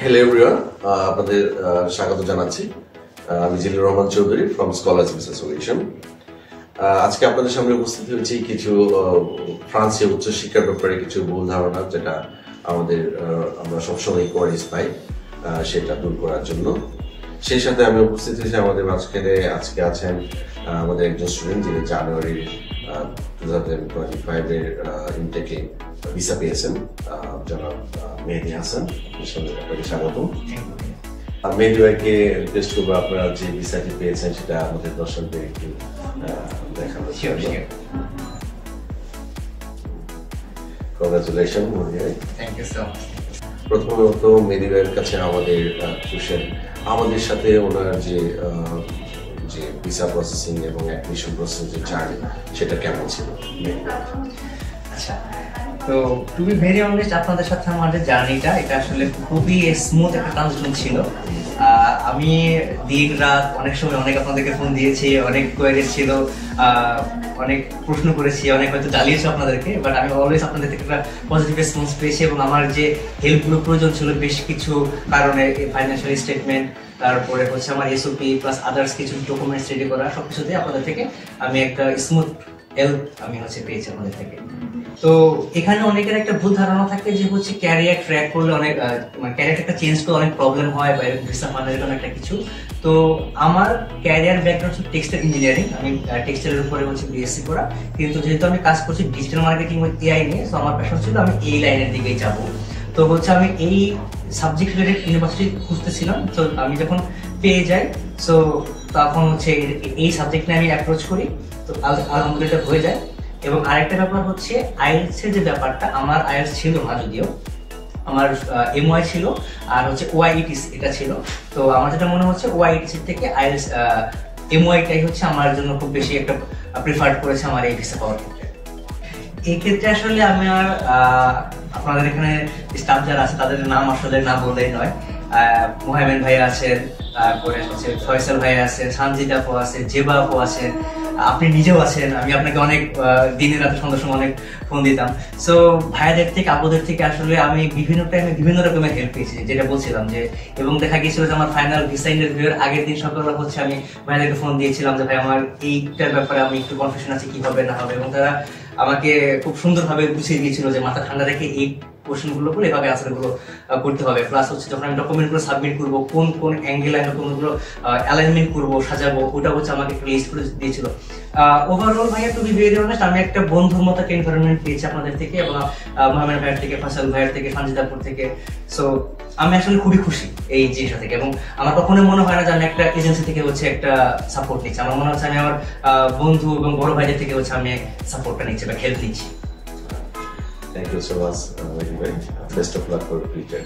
Hello everyone, আপনাদের স্বাগত জানাচ্ছি। আমি Zillur Rahman Chowdhury from scholars visa solution. আজকে আপনাদের সামনে উপস্থিত হয়েছি কিছু ফ্রান্সে উচ্চশিক্ষার ব্যাপারে কিছু ভুল ধারণা, যেটা আমরা সবসময় কোয়ারিজ পাই, সেটা দূর করার জন্য। সেই সাথে আমি উপস্থিত হয়েছি আমাদের মাঝখানে আজকে আছেন আমাদের একজন স্টুডেন্ট, যিনি জানুয়ারি 2025 এর ইনটেকে ভিসা পেয়েছেন, জনাব মেহেদী হাসান। আপনাকে স্বাগত। মেহেদী ভাইকে রিকোয়েস্ট করবো আপনারা যে ভিসাটি পেয়েছেন সেটা আমাদের দর্শকদের একটু দেখানো। কংগ্রাচুলেশন মেহেদী ভাই। Thank you so much. প্রথমত মেহেদী ভাইয়ের কাছে আমাদের কোশ্চেন, আমাদের সাথে ওনার যে ভিসা প্রসেসিং এবং অ্যাডমিশন প্রসেসিং যে জার্নি, সেটা কেমন ছিল? আচ্ছা, তো টু বি ভেরি অনেস্ট, আপনাদের সাথে আমার যে জার্নিটা, এটা আসলে খুবই স্মুথ একটা ট্রানজিশন ছিল। আমি দিন রাত অনেক সময় অনেক আপনাদেরকে ফোন দিয়েছি, অনেক কোয়েরিজ ছিল, অনেক প্রশ্ন করেছি, অনেক হয়তো জ্বালিয়েছি আপনাদেরকে, বাট আমি অলওয়েজ আপনাদের থেকে একটা পজিটিভ রেসপন্স পেয়েছি। এবং আমার যে হেল্পগুলো প্রয়োজন ছিল বেশ কিছু কারণে, ফাইন্যান্সিয়াল স্টেটমেন্ট, তারপরে হচ্ছে আমার এসওপি প্লাস আদার্স কিছু ডকুমেন্টস রেডি করা, সবকিছুতে আপনাদের থেকে আমি একটা স্মুথ হেল্প আমি পেয়েছি আপনাদের থেকে। তো এখানে অনেকের একটা ভুল ধারণা থাকে যে হচ্ছে ক্যারিয়ার ট্র্যাক করলে অনেক ক্যারিয়ারটা চেঞ্জ করলে অনেক প্রবলেম হয় বা ভিসা ফান্ডের এরকম একটা কিছু। তো আমার ক্যারিয়ার ব্যাকগ্রাউন্ড হচ্ছে টেক্সটাইল ইঞ্জিনিয়ারিং, আমি টেক্সটাইলের উপরে হচ্ছে বিএসসি করা, কিন্তু যেহেতু আমি কাজ করছি ডিজিটাল মার্কেটিং বা এআই নিয়ে, তো আমার প্যাশন ছিল আমি এই লাইনের দিকেই যাব। তো হচ্ছে আমি এই সাবজেক্ট রিলেটেড ইউনিভার্সিটি খুঁজতেছিলাম, তো আমি যখন পেয়ে যাই, সো তখন হচ্ছে এই সাবজেক্ট নিয়ে আমি অ্যাপ্রোচ করি, তো আলহামদুলিল্লাহ হয়ে যায়। এবং আরেকটা ব্যাপার হচ্ছে আইএলটিএস এর যে ব্যাপারটা, আমার আইএলটিএস ছিল না, যদিও আমার এমওয়াই ছিল আর হচ্ছে ওআইইটিস এটা ছিল। তো আমার যেটা মনে হচ্ছে ওআইইটিস এর থেকে আইএলটিএস এমওয়াইটাই হচ্ছে আমার জন্য খুব বেশি একটা প্রিফার্ড করেছে আমার এই ভিসা পাওয়ার ক্ষেত্রে। এই ক্ষেত্রে আসলে আমি আর আপনাদের এখানে স্টাফ যারা আছে তাদের নাম আসলে না বললেই নয়। মোহামেন ভাই আছেন, তারপরে হচ্ছে ফয়সাল ভাই আছেন, সানজিদ আপু আছে, জেবা আপু আছেন, আপনি নিজেও আছেন। আমি আপনাকে অনেক দিনের রাতে সন্ধ্যার সময় অনেক ফোন দিতাম। সো ভাইয়াদের থেকে আপুদের থেকে আসলে আমি বিভিন্ন টাইমে বিভিন্ন রকমের হেল্প পেয়েছি, যেটা বলছিলাম যে। এবং দেখা গিয়েছিল যে আমার ফাইনাল ভিসা ইন্টারভিউর আগের দিন সকালে হচ্ছে আমি ভাইয়াদেরকে ফোন দিয়েছিলাম যে ভাই আমার এইটার ব্যাপারে আমি একটু কনফিউশন আছে, কি হবে না হবে, এবং তারা আমাকে খুব সুন্দরভাবে বুঝিয়ে দিয়েছিল যে মাথা ঠান্ডা রেখে এই কোশ্চেনগুলো করে এভাবে আনসারগুলো করতে হবে। প্লাস হচ্ছে যখন আমি ডকুমেন্টগুলো সাবমিট করবো, কোন কোন অ্যাঙ্গেলে আমি ডকুমেন্টগুলো অ্যালাইনমেন্ট করবো, সাজাবো, ওটা হচ্ছে আমাকে একটা লিস্ট করে দিয়েছিল। ওভারঅল ভাইয়া টু বি ভেরি অনেস্ট, আমি একটা বন্ধুর মতো একটা এনভায়রনমেন্ট পেয়েছি আপনাদের থেকে, এবং মোহামেড ভাইয়ের থেকে, ফয়সাল ভাইয়ের থেকে, সানজিদাপুর থেকে। সো আমি আসলে খুবই খুশি এই জিনিসটা থেকে। এবং আমার কখনোই মনে হয় না যে আমি একটা এজেন্সি থেকে হচ্ছে একটা সাপোর্ট নিচ্ছি। আমার মনে হচ্ছে আমি আমার বন্ধু এবং বড় ভাইদের থেকে হচ্ছে আমি সাপোর্টটা নিচ্ছি বা হেল্প নিচ্ছি। Thank you so much, Meheedee bhai. Best of luck for the future.